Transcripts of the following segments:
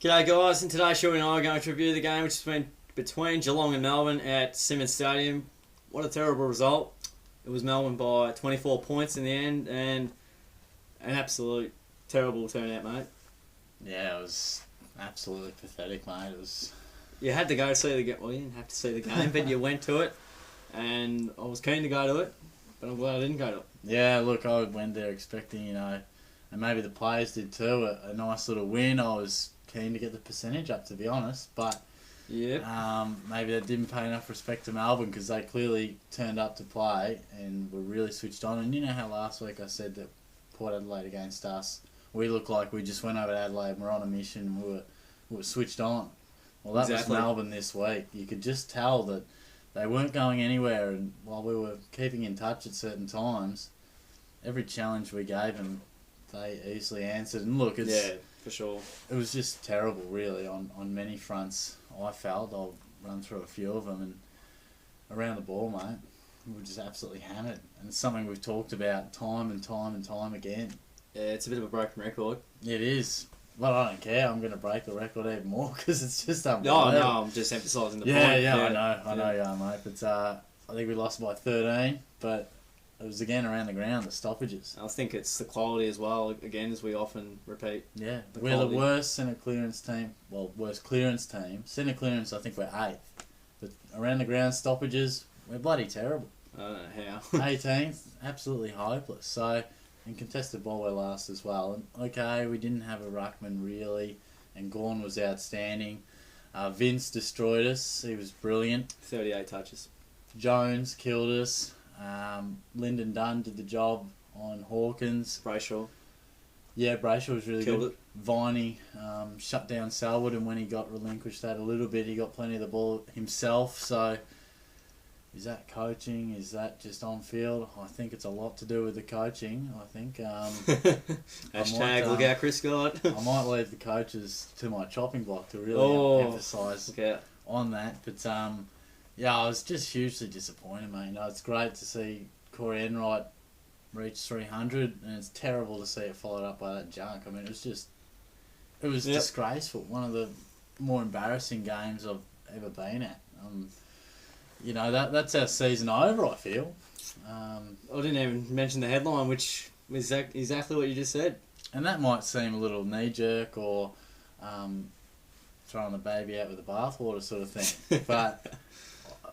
G'day guys, in today's show we are going to review the game which has been between Geelong and Melbourne at Simonds Stadium. What a terrible result. It was Melbourne by 24 points in the end and an absolute terrible turnout, mate. Yeah, it was absolutely pathetic, mate. It was. You had to go see the game. Well, you didn't have to see the game, but you went to it and I was keen to go to it, but I'm glad I didn't go to it. Yeah, look, I went there expecting, and maybe the players did too, a nice little win. I was keen to get the percentage up, to be honest, but maybe they didn't pay enough respect to Melbourne because they clearly turned up to play and were really switched on. And you know how last week I said that Port Adelaide against us, we looked like we just went over to Adelaide and we're on a mission and we were switched on. Well, that was Melbourne this week. You could just tell that they weren't going anywhere, and while we were keeping in touch at certain times, every challenge we gave them, they easily answered. And look, yeah, for sure. It was just terrible, really, on many fronts, I felt. I'll run through a few of them. And around the ball, mate, we were just absolutely hammered. And it's something we've talked about time and time and time again. Yeah, it's a bit of a broken record. It is. But I don't care. I'm going to break the record even more because it's just unbelievable. No, I'm just emphasising the point. Yeah, I know you are, mate. But I think we lost by 13, but it was again around the ground, the stoppages. I think it's the quality as well, again, as we often repeat. Yeah, we're the worst centre clearance team. Well, worst clearance team. Centre clearance, I think we're 8th. But around the ground stoppages, we're bloody terrible. I don't know how. 18th, absolutely hopeless. So, in contested ball, we're last as well. And okay, we didn't have a ruckman really, and Gawn was outstanding. Vince destroyed us. He was brilliant. 38 touches. Jones killed us. Lyndon Dunn did the job on Hawkins. Brayshaw. Yeah, Brayshaw was really Killed good. it. Viney shut down Selwood, and when he got relinquished that a little bit, he got plenty of the ball himself. So, is that coaching? Is that just on field? I think it's a lot to do with the coaching. I think. Hashtag look out, Chris Scott. I might leave the coaches to my chopping block to really emphasise on that. But yeah, I was just hugely disappointed, mate. It's great to see Corey Enright reach 300, and it's terrible to see it followed up by that junk. I mean, it was disgraceful. One of the more embarrassing games I've ever been at. That's our season over, I feel. I didn't even mention the headline, which was exactly what you just said. And that might seem a little knee-jerk or throwing the baby out with the bathwater sort of thing. But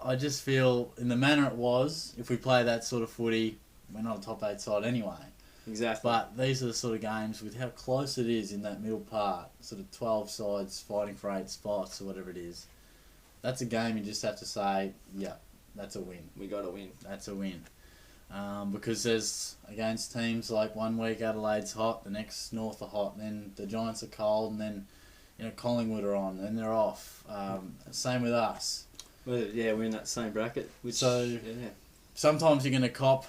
I just feel, in the manner it was, if we play that sort of footy, we're not a top 8 side anyway. Exactly. But these are the sort of games, with how close it is in that middle part, sort of 12 sides fighting for 8 spots or whatever it is. That's a game you just have to say, yeah, that's a win. We got to win. That's a win. Because there's, against teams like one week Adelaide's hot, the next North are hot, and then the Giants are cold, and then Collingwood are on, and they're off. Same with us. Well, yeah, we're in that same bracket. Sometimes you're going to cop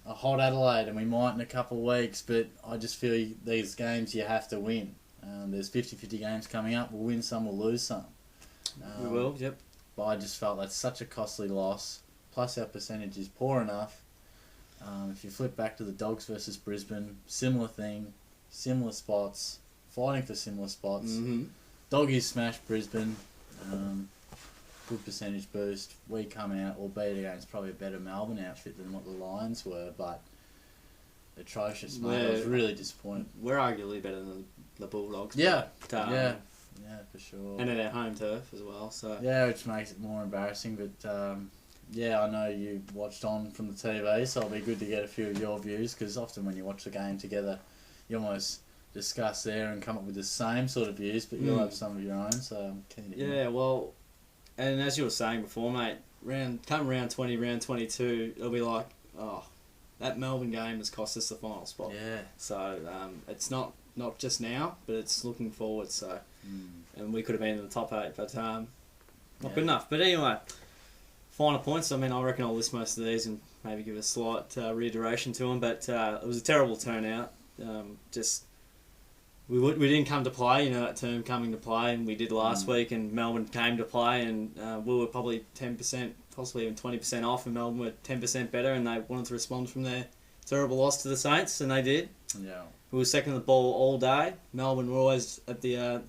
a hot Adelaide, and we might in a couple of weeks, but I just feel these games you have to win. There's 50-50 games coming up. We'll win some, we'll lose some. We will, yep. But I just felt that's such a costly loss. Plus our percentage is poor enough. If you flip back to the Dogs versus Brisbane, similar thing, similar spots, fighting for similar spots. Mm-hmm. Doggies smashed Brisbane. Good percentage boost. We come out, albeit against probably a better Melbourne outfit than what the Lions were, but atrocious, mate. I was really disappointed. We're arguably better than the Bulldogs. Yeah, yeah, for sure. And at our home turf as well. So yeah, which makes it more embarrassing. But yeah, I know you watched on from the TV, so it'll be good to get a few of your views, because often when you watch the game together, you almost discuss there and come up with the same sort of views, but you'll have some of your own. So I'm keen to hear. Yeah, well, and as you were saying before, mate, come round 20, round 22, it'll be like, oh, that Melbourne game has cost us the final spot. Yeah. So it's not just now, but it's looking forward. So, and we could have been in the top 8, but not good enough. But anyway, final points. I mean, I reckon I'll list most of these and maybe give a slight reiteration to them. But it was a terrible turnout. We didn't come to play. That term, coming to play, and we did last week. And Melbourne came to play, and we were probably 10%, possibly even 20% off, and Melbourne were 10% better, and they wanted to respond from their terrible loss to the Saints, and they did. Yeah. We were second the ball all day. Melbourne were always at the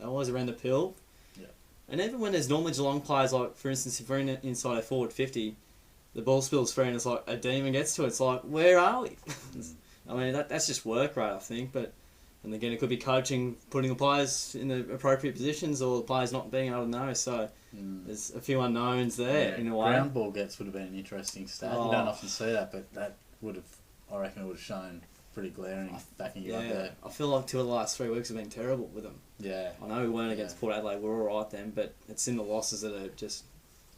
always around the pill. Yeah. And even when there's normally Geelong players, like, for instance, if we're inside a forward 50, the ball spills free and it's like a demon gets to it. It's like, where are we? I mean, that's just work rate, I think. But and again, it could be coaching, putting the players in the appropriate positions, or the players not being able to know. So there's a few unknowns there in a way. Ground ball gets would have been an interesting stat. You don't often see that, but that would have, I reckon, it would have shown pretty glaring backing you up there. I feel like 2 of the last 3 weeks have been terrible with them. Yeah. I know we weren't against Port Adelaide, we were alright then, but it's in the losses that have just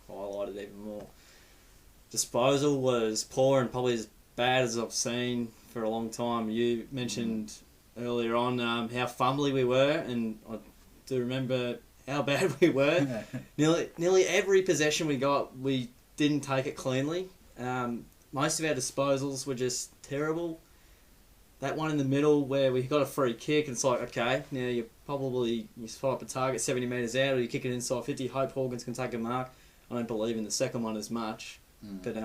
highlighted even more. Disposal was poor and probably as bad as I've seen for a long time. You mentioned earlier on how fumbly we were, and I do remember how bad we were. Nearly every possession we got, we didn't take it cleanly. Most of our disposals were just terrible. That one in the middle where we got a free kick, and it's like, okay, now you spot up a target 70 metres out, or you kick it inside 50, hope Hawkins can take a mark. I don't believe in the second one as much. But,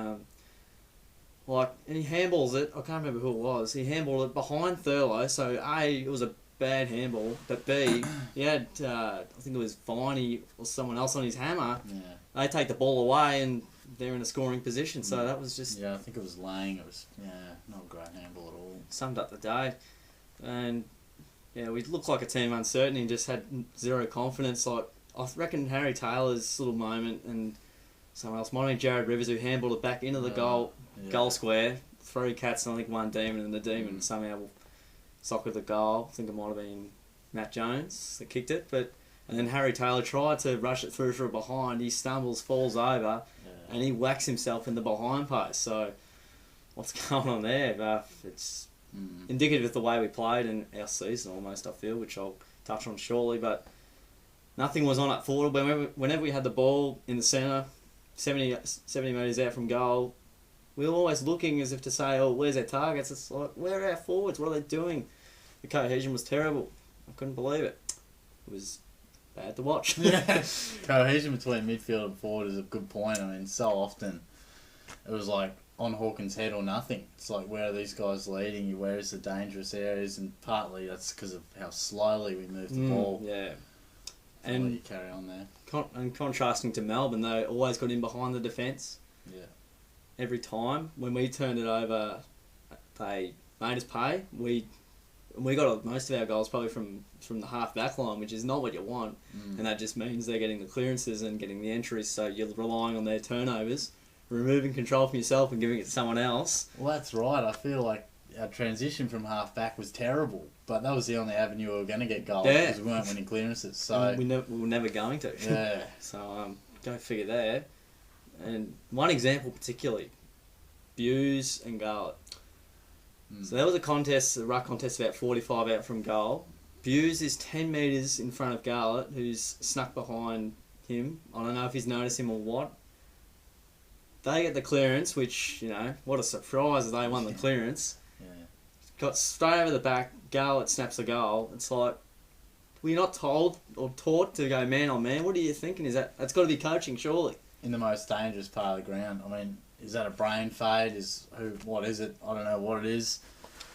and he handballs it, I can't remember who it was, he handballed it behind Thurlow, so A, it was a bad handball, but B, he had, I think it was Viney or someone else on his hammer. They take the ball away and they're in a scoring position, so that was just... Yeah, I think it was Lang, it was, not a great handball at all. Summed up the day. And, we looked like a team uncertainty and just had zero confidence. Like, I reckon Harry Taylor's little moment and someone else, might have been Jared Rivers, who handballed it back into the goal square, 3 cats and I think 1 demon, and the demon somehow socketed the goal. I think it might have been Matt Jones that kicked it, and then Harry Taylor tried to rush it through for a behind. He stumbles, falls over, and he whacks himself in the behind post. So, what's going on there? It's indicative of the way we played in our season almost, I feel, which I'll touch on shortly, but nothing was on up forward. Whenever we had the ball in the centre, 70 metres out from goal, we were always looking as if to say, oh, where's our targets? It's like, where are our forwards? What are they doing? The cohesion was terrible. I couldn't believe it. It was bad to watch. Cohesion between midfield and forward is a good point. I mean, so often it was like on Hawkins' head or nothing. It's like, where are these guys leading you? Where is the dangerous areas? And partly that's because of how slowly we move the ball. Yeah. And you carry on there. And contrasting to Melbourne, they always got in behind the defence. Yeah. Every time. When we turned it over, they made us pay. We got most of our goals probably from the half back line, which is not what you want. And that just means they're getting the clearances and getting the entries, so you're relying on their turnovers, removing control from yourself and giving it to someone else. Well, that's right. I feel like our transition from half back was terrible, but that was the only avenue we were going to get goals because we weren't winning clearances. So we were never going to. Yeah. So go figure there. And one example particularly, Buse and Garlett. So there was a ruck contest about 45 out from goal. Buse is 10 metres in front of Garlett, who's snuck behind him. I don't know if he's noticed him or what. They get the clearance, which, what a surprise they won the clearance. Got straight over the back, Garlett snaps a goal. It's like, we're not told or taught to go man on man. What are you thinking? That's got to be coaching, surely. In the most dangerous part of the ground. I mean, is that a brain fade? What is it? I don't know what it is,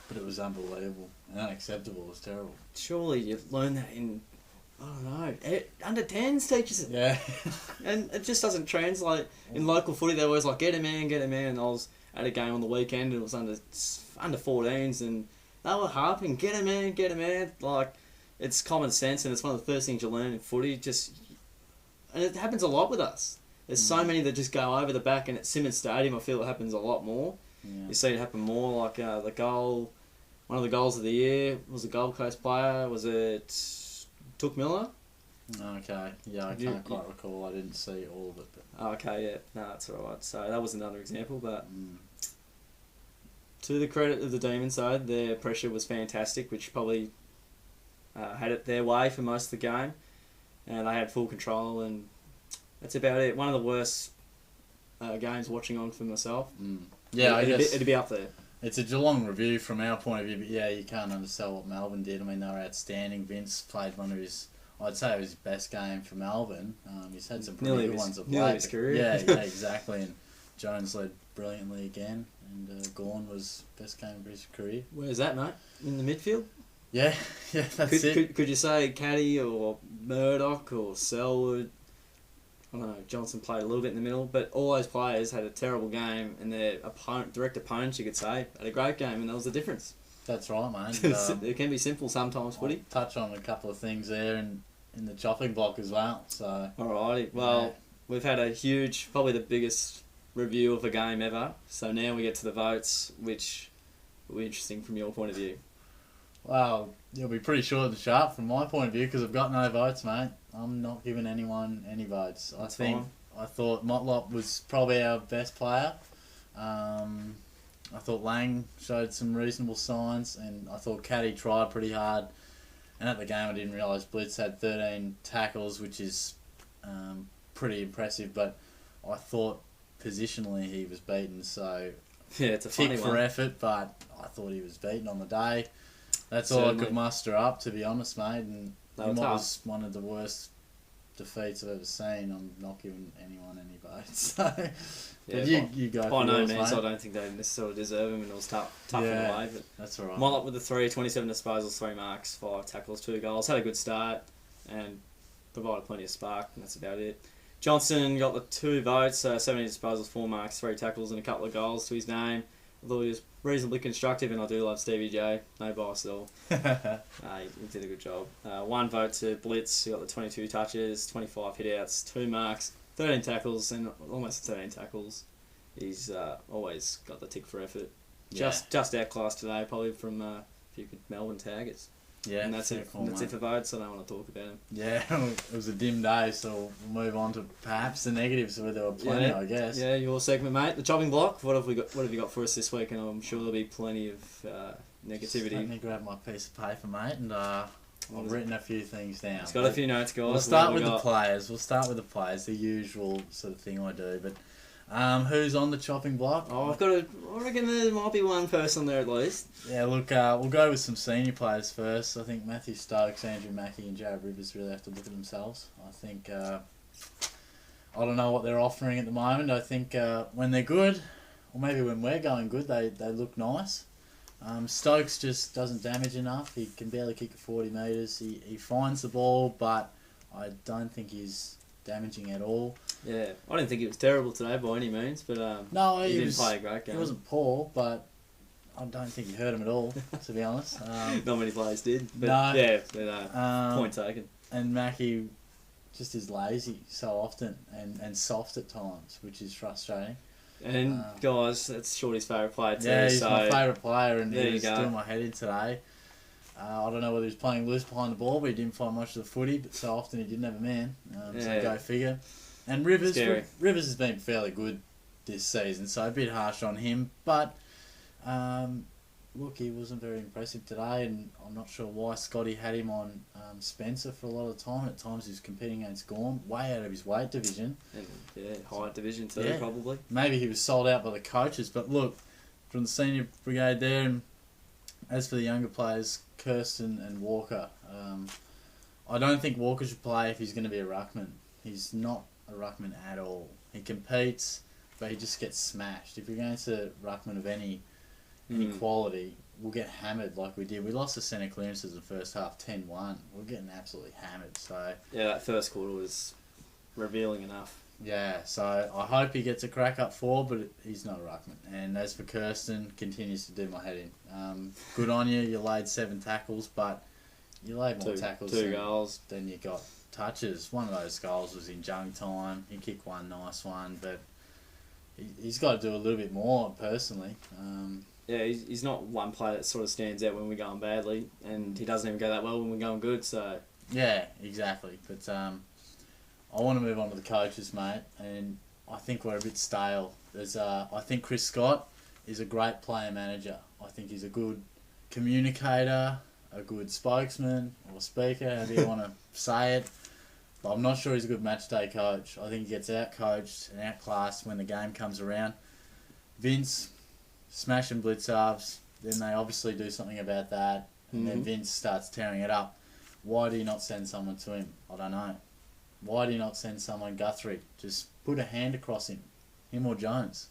but it was unbelievable and unacceptable. It was terrible. Surely you learn that in, I don't know, under 10s teaches it. Yeah. And it just doesn't translate. In local footy, they're always like, get a man. And I was at a game on the weekend and it was under 14s and they were harping, get a man. Like, it's common sense and it's one of the first things you learn in footy. And it happens a lot with us. There's so many that just go over the back, and at Simonds Stadium I feel it happens a lot more. Yeah. You see it happen more, like the goal, one of the goals of the year was a Gold Coast player, was it Took Miller? Okay, yeah, I can't quite recall, I didn't see all of it. But... Okay, yeah, no, that's alright. So that was another example, but to the credit of the Demons though, their pressure was fantastic, which probably had it their way for most of the game, and they had full control, and that's about it. One of the worst games watching on for myself. Yeah, it'd be up there. It's a Geelong review from our point of view, but yeah, you can't undersell what Melbourne did. I mean, they were outstanding. Vince played one of I'd say it was his best game for Melbourne. He's had some pretty good ones of late. His career. Yeah, exactly. And Jones led brilliantly again, and Gawn was best game of his career. Where's that, mate? In the midfield? Yeah, that's it. Could you say Caddy or Murdoch or Selwood. I don't know, Johnson played a little bit in the middle, but all those players had a terrible game, and their direct opponents, you could say, had a great game, and that was the difference. That's right, mate. It can be simple sometimes, footy. Touch on a couple of things there in the chopping block as well. So. Alrighty, well, we've had a huge, probably the biggest review of a game ever. So now we get to the votes, which will be interesting from your point of view. Well, you'll be pretty short and sharp from my point of view because I've got no votes, mate. I'm not giving anyone any votes. That's I thought Motlop was probably our best player. I thought Lang showed some reasonable signs, and I thought Caddy tried pretty hard. And at the game, I didn't realise Blitz had 13 tackles, which is pretty impressive. But I thought positionally he was beaten, so yeah, it's a funny tick for one. effort. But I thought he was beaten on the day. That's all I could muster up, to be honest, mate. And it was one of the worst defeats I've ever seen. I'm not giving anyone any votes. So, yeah, you go. By no means, I don't think they necessarily deserve him, and it was tough in a way. But that's all right. Motlop with the 27 disposals, 3 marks, 5 tackles, 2 goals. Had a good start and provided plenty of spark, and that's about it. Johnson got the 2 votes, 17 disposals, 4 marks, 3 tackles, and a couple of goals to his name. Although he was reasonably constructive, and I do love Stevie J. No bias at all. He did a good job. 1 vote to Blitz, who got the 22 touches, 25 hitouts, 2 marks, 13 tackles, and almost 13 tackles. He's always got the tick for effort. Yeah. Just outclassed today, probably from if you could Melbourne Tigers. Yeah, and that's it. That's it for votes. I don't want to talk about him. Yeah, it was a dim day, so we'll move on to perhaps the negatives, where there were plenty, I guess. Yeah, your segment, mate. The chopping block. What have we got? What have you got for us this week? And I'm sure there'll be plenty of negativity. Let me grab my piece of paper, mate, and I've written a few things down. It's got a few notes, guys. We'll start with the players. The usual sort of thing I do, but. Who's on the chopping block? Oh, I reckon there might be one person there at least. Yeah, look, we'll go with some senior players first. I think Matthew Stokes, Andrew Mackie and Jared Rivers really have to look at themselves. I think, I don't know what they're offering at the moment. I think when they're good, or maybe when we're going good, they look nice. Stokes just doesn't damage enough. He can barely kick it 40 metres. He finds the ball, but I don't think he's damaging at all. Yeah, I didn't think he was terrible today by any means, but no, he didn't play a great game. He wasn't poor, but I don't think he hurt him at all, to be honest. Not many players did, but point taken. And Mackie just is lazy so often and soft at times, which is frustrating. And guys, that's Shorty's favourite player too. Yeah, he's my favourite player, and he was doing my head in today. I don't know whether he was playing loose behind the ball, but he didn't find much of the footy, but so often he didn't have a man. So go figure. And Rivers has been fairly good this season, so a bit harsh on him. But, look, he wasn't very impressive today, and I'm not sure why Scotty had him on Spencer for a lot of the time. At times he was competing against Gorm, way out of his weight division. And, high division too, probably. Maybe he was sold out by the coaches, but look, from the senior brigade there, and as for the younger players, Kirsten and Walker, I don't think Walker should play if he's going to be a ruckman. He's not a ruckman at all. He competes, but he just gets smashed. If you're going to ruckman of any quality, we'll get hammered like we did. We lost the centre clearances in the first half 10-1. We're getting absolutely hammered. So yeah, that first quarter was revealing enough. Yeah, so I hope he gets a crack up forward, but he's not a ruckman. And as for Kirsten, continues to do my head in. Good on you. You laid 7 tackles, but you laid more tackles. 2 goals. Then you got touches. One of those goals was in junk time. He kicked one nice one, but he's got to do a little bit more personally. Yeah, he's not one player that sort of stands out when we're going badly, and he doesn't even go that well when we're going good. So yeah, exactly. But I want to move on to the coaches, mate, and I think we're a bit stale. I think Chris Scott is a great player manager. I think he's a good communicator, a good spokesman or speaker, however you want to say it. But I'm not sure he's a good match day coach. I think he gets out-coached and outclassed when the game comes around. Vince, smash and blitz halves, then they obviously do something about that, and then Vince starts tearing it up. Why do you not send someone to him? I don't know. Why do you not send someone Guthrie? Just put a hand across him. Him or Jones.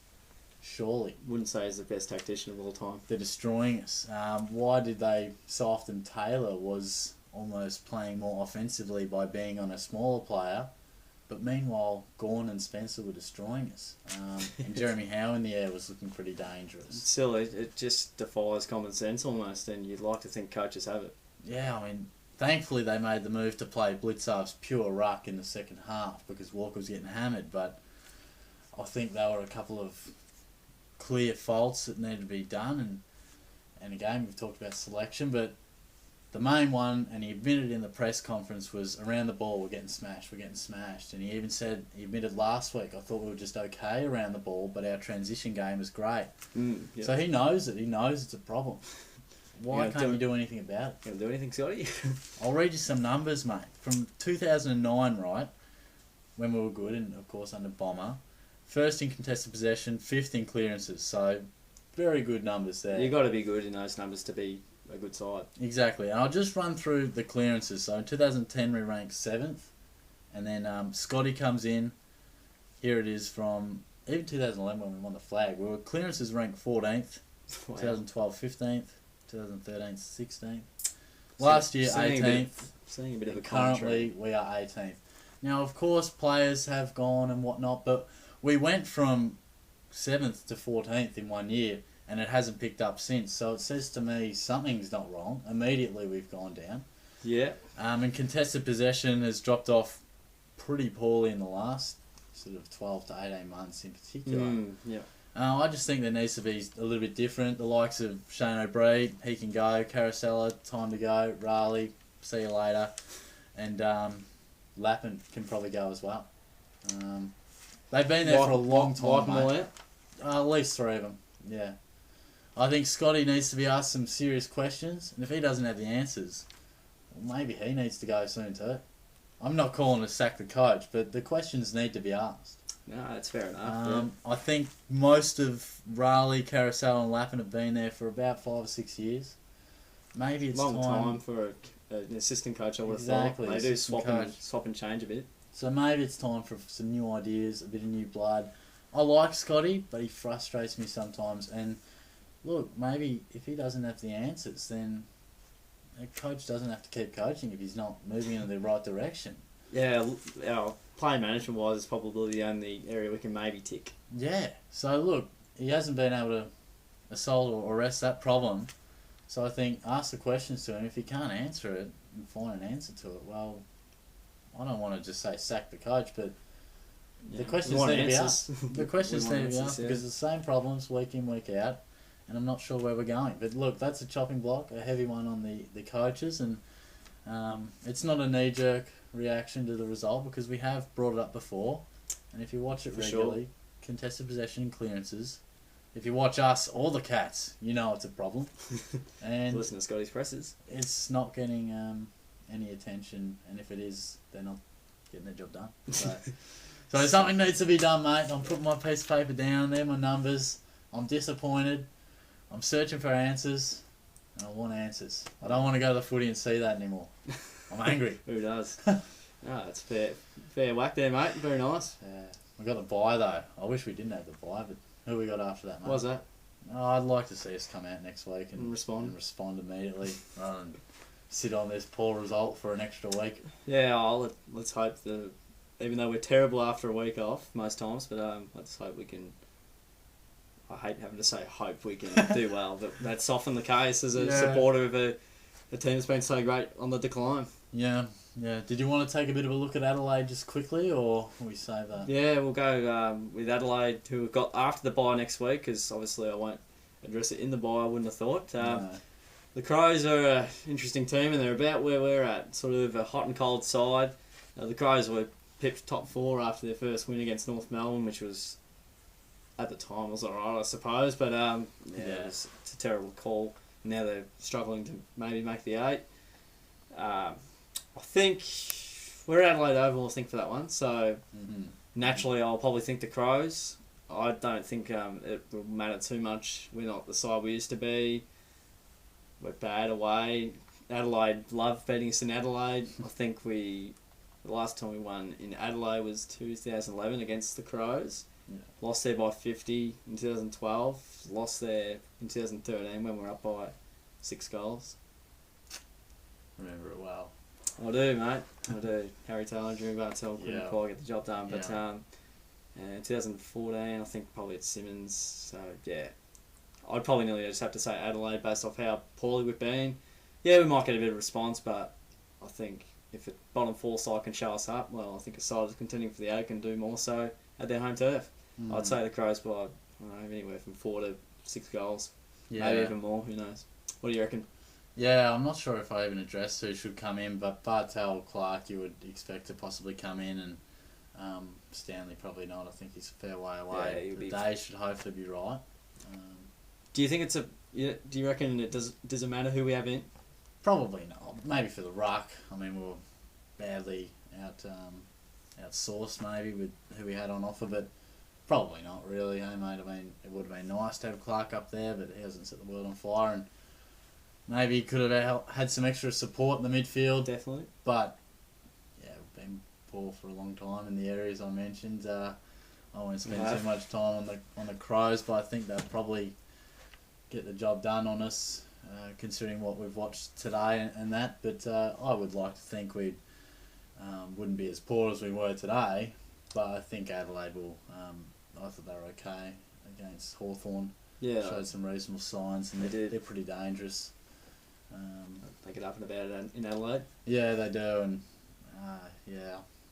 Surely. Wouldn't say he's the best tactician of all time. They're destroying us. Why did they so often Taylor was almost playing more offensively by being on a smaller player. But meanwhile, Gawn and Spencer were destroying us. And Jeremy Howe in the air was looking pretty dangerous. Still, it just defies common sense almost, and you'd like to think coaches have it. Yeah, I mean, thankfully they made the move to play Blitzarv's pure ruck in the second half because Walker was getting hammered, but I think there were a couple of clear faults that needed to be done, and again, we've talked about selection, but the main one, and he admitted in the press conference, was around the ball, we're getting smashed. And he even said, he admitted last week, I thought we were just okay around the ball, but our transition game was great. Yep. So he knows it. He knows it's a problem. Why can't you do anything about it? Can't do anything, Scotty? I'll read you some numbers, mate. From 2009, right, when we were good, and of course under Bomber, first in contested possession, fifth in clearances. So very good numbers there. You've got to be good in those numbers to be a good side. Exactly. And I'll just run through the clearances. So in 2010 we ranked 7th, and then Scotty comes in. Here it is from even 2011 when we won the flag. We were clearances ranked 14th, wow. 2012 15th, 2013 16th. Last year 18th. Seeing a bit of a currently we are 18th. Now of course players have gone and whatnot, but we went from 7th to 14th in 1 year. And it hasn't picked up since. So it says to me something's not wrong. Immediately we've gone down. Yeah. And contested possession has dropped off pretty poorly in the last sort of 12 to 18 months in particular. Yeah. I just think there needs to be a little bit different. The likes of Shane O'Brien, he can go. Carousella, time to go. Raleigh, see you later. And Lappin can probably go as well. They've been there for a long time, mate. At least 3 of them, yeah. I think Scotty needs to be asked some serious questions, and if he doesn't have the answers, well, maybe he needs to go soon too. I'm not calling to sack the coach, but the questions need to be asked. No, that's fair enough. I think most of Raleigh, Carousel and Lappin have been there for about 5 or 6 years. Maybe it's long time for an assistant coach, I would have thought. They do swap and change a bit. So maybe it's time for some new ideas, a bit of new blood. I like Scotty, but he frustrates me sometimes, and look, maybe if he doesn't have the answers, then a coach doesn't have to keep coaching if he's not moving in the right direction. Yeah, our play management wise is probably the only area we can maybe tick. Yeah, so look, he hasn't been able to solve or arrest that problem. So I think ask the questions to him. If he can't answer it and find an answer to it, well, I don't want to just say sack the coach, but the questions need to be asked. The questions need to be asked because the same problems week in, week out. And I'm not sure where we're going. But look, that's a chopping block, a heavy one on the coaches. And it's not a knee-jerk reaction to the result because we have brought it up before. And if you watch it regularly, contested possession and clearances, if you watch us or the Cats, you know it's a problem. And listen to Scotty's presses. It's not getting any attention. And if it is, they're not getting their job done. So something needs to be done, mate. I'm putting my piece of paper down. They're my numbers. I'm disappointed. I'm searching for answers, and I want answers. I don't want to go to the footy and see that anymore. I'm angry. Who does? No, that's fair whack there, mate. Very nice. Yeah, we got the bye though. I wish we didn't have the bye, but who we got after that, mate? What was that? Oh, I'd like to see us come out next week and respond immediately, rather than sit on this poor result for an extra week. Yeah, let's hope that, even though we're terrible after a week off most times, but let's hope we can. I hate having to say hope we can do well, but that's often the case as a supporter of a team that's been so great on the decline. Yeah. Did you want to take a bit of a look at Adelaide just quickly, or will we save that? Yeah, we'll go with Adelaide, who we've got after the bye next week, because obviously I won't address it in the bye, I wouldn't have thought. No. The Crows are an interesting team, and they're about where we're at, sort of a hot and cold side. The Crows were pipped top 4 after their first win against North Melbourne, which was, at the time, was alright, I suppose, but it's a terrible call. Now they're struggling to maybe make the 8. I think we're at Adelaide Oval, I think, for that one, so naturally I'll probably think the Crows. I don't think it will matter too much. We're not the side we used to be. We're bad away. Adelaide love beating us in Adelaide. I think the last time we won in Adelaide was 2011 against the Crows. Yeah. Lost there by 50 in 2012. Lost there in 2013 when we were up by 6 goals. remember it well. I do, mate. I do. Harry Taylor, Drew Bartel couldn't quite get the job done. But in 2014, I think probably it's Simonds. So, yeah. I'd probably nearly just have to say Adelaide based off how poorly we've been. Yeah, we might get a bit of response, but I think if a bottom 4 side can show us up, well, I think a side that's contending for the A can do more so at their home turf. I'd say the Crows by, I don't know, anywhere from 4 to 6 goals. Yeah. Maybe even more, who knows. What do you reckon? Yeah, I'm not sure if I even addressed who should come in, but Bartel, Clark, you would expect to possibly come in, and Stanley probably not. I think he's a fair way away. Yeah, the day should hopefully be right. Do you think it's a? Do you reckon does it matter who we have in? Probably not. Maybe for the ruck. I mean, we were badly outsourced maybe with who we had on offer, but probably not really. Hey mate, I mean, it would have been nice to have Clark up there, but he hasn't set the world on fire, and maybe he could have had some extra support in the midfield. Definitely. But yeah, we've been poor for a long time in the areas I mentioned. I won't spend too much time on the Crows, but I think they'll probably get the job done on us, considering what we've watched today and that. But I would like to think we wouldn't be as poor as we were today. But I think Adelaide will. I thought they were okay against Hawthorn. Yeah, showed some reasonable signs, and they're pretty dangerous. They get up and about it in Adelaide. Yeah, they do, and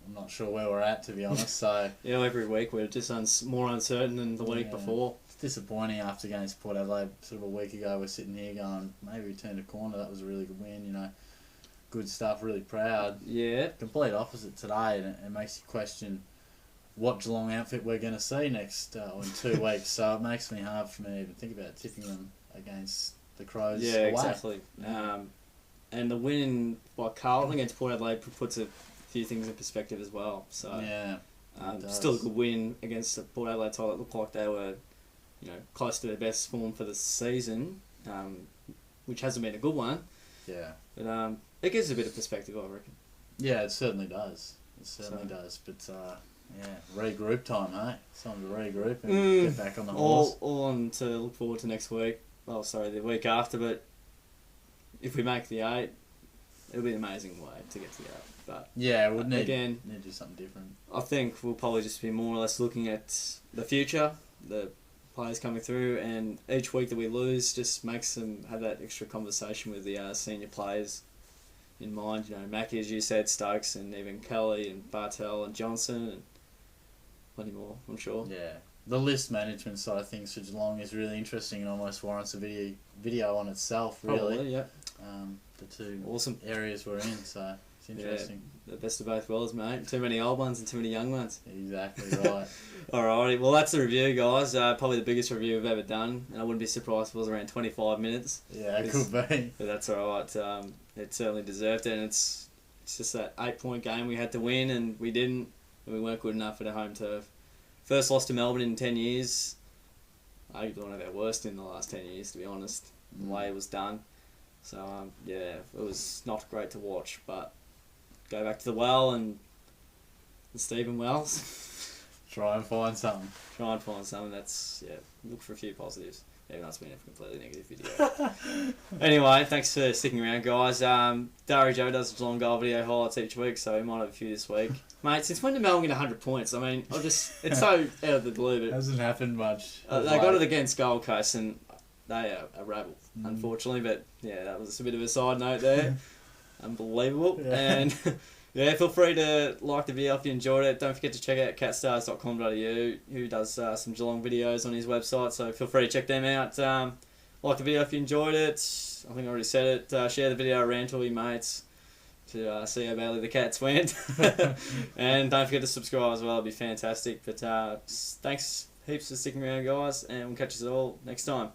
I'm not sure where we're at, to be honest. So yeah, every week we're just more uncertain than the week before. It's disappointing after against Port Adelaide sort of a week ago. We're sitting here going, maybe we turned a corner. That was a really good win. You know, good stuff. Really proud. Yeah. Complete opposite today, and it makes you question what Geelong outfit we're going to see next in 2 weeks. So it makes me hard for me to even think about tipping them against the Crows. Yeah, away. Exactly. And the win by Carlton against Port Adelaide puts a few things in perspective as well. So yeah, still a good win against the Port Adelaide side that looked like they were, close to their best form for the season, which hasn't been a good one. Yeah, but it gives a bit of perspective, I reckon. Yeah, it certainly does. It certainly does. But regroup time, hey? It's time to regroup and get back on the horse. All on to look forward to next week. Oh, sorry, the week after. But if we make the 8, it'll be an amazing way to get to the 8. But yeah, we need to do something different. I think we'll probably just be more or less looking at the future, the players coming through, and each week that we lose just makes them have that extra conversation with the senior players in mind. Mackie, as you said, Stokes, and even Kelly and Bartel and Johnson and plenty more, I'm sure. Yeah. The list management side of things for Geelong is really interesting and almost warrants a video on itself, really. Probably, yeah. The two awesome areas we're in, so it's interesting. Yeah, the best of both worlds, mate. Too many old ones and too many young ones. Exactly right. Alrighty, well that's the review, guys. Probably the biggest review we've ever done, and I wouldn't be surprised if it was around 25 minutes. Yeah, it could be. But that's alright. It certainly deserved it, and it's just that 8-point game we had to win, and we didn't, and we weren't good enough at a home turf. First loss to Melbourne in 10 years. Arguably one of our worst in the last 10 years, to be honest, the way it was done. So, it was not great to watch, but go back to the well and the Stephen Wells. Try and find something. Look for a few positives. Even though it's been a completely negative video. Anyway, thanks for sticking around, guys. Darijoe does a Geelong Goal video highlights each week, so we might have a few this week. Mate, since when did Melbourne get 100 points? I mean, it's so out of the blue. But hasn't happened much. They got it against Gold Coast, and they are a rabble, unfortunately. But yeah, that was just a bit of a side note there. Unbelievable. Yeah. And feel free to like the video if you enjoyed it. Don't forget to check out catstars.com.au, who does some Geelong videos on his website, so feel free to check them out. Like the video if you enjoyed it. I think I already said it. Share the video around to all your mates to see how badly the Cats went. And don't forget to subscribe as well, it'd be fantastic. But thanks heaps for sticking around, guys, and we'll catch you all next time.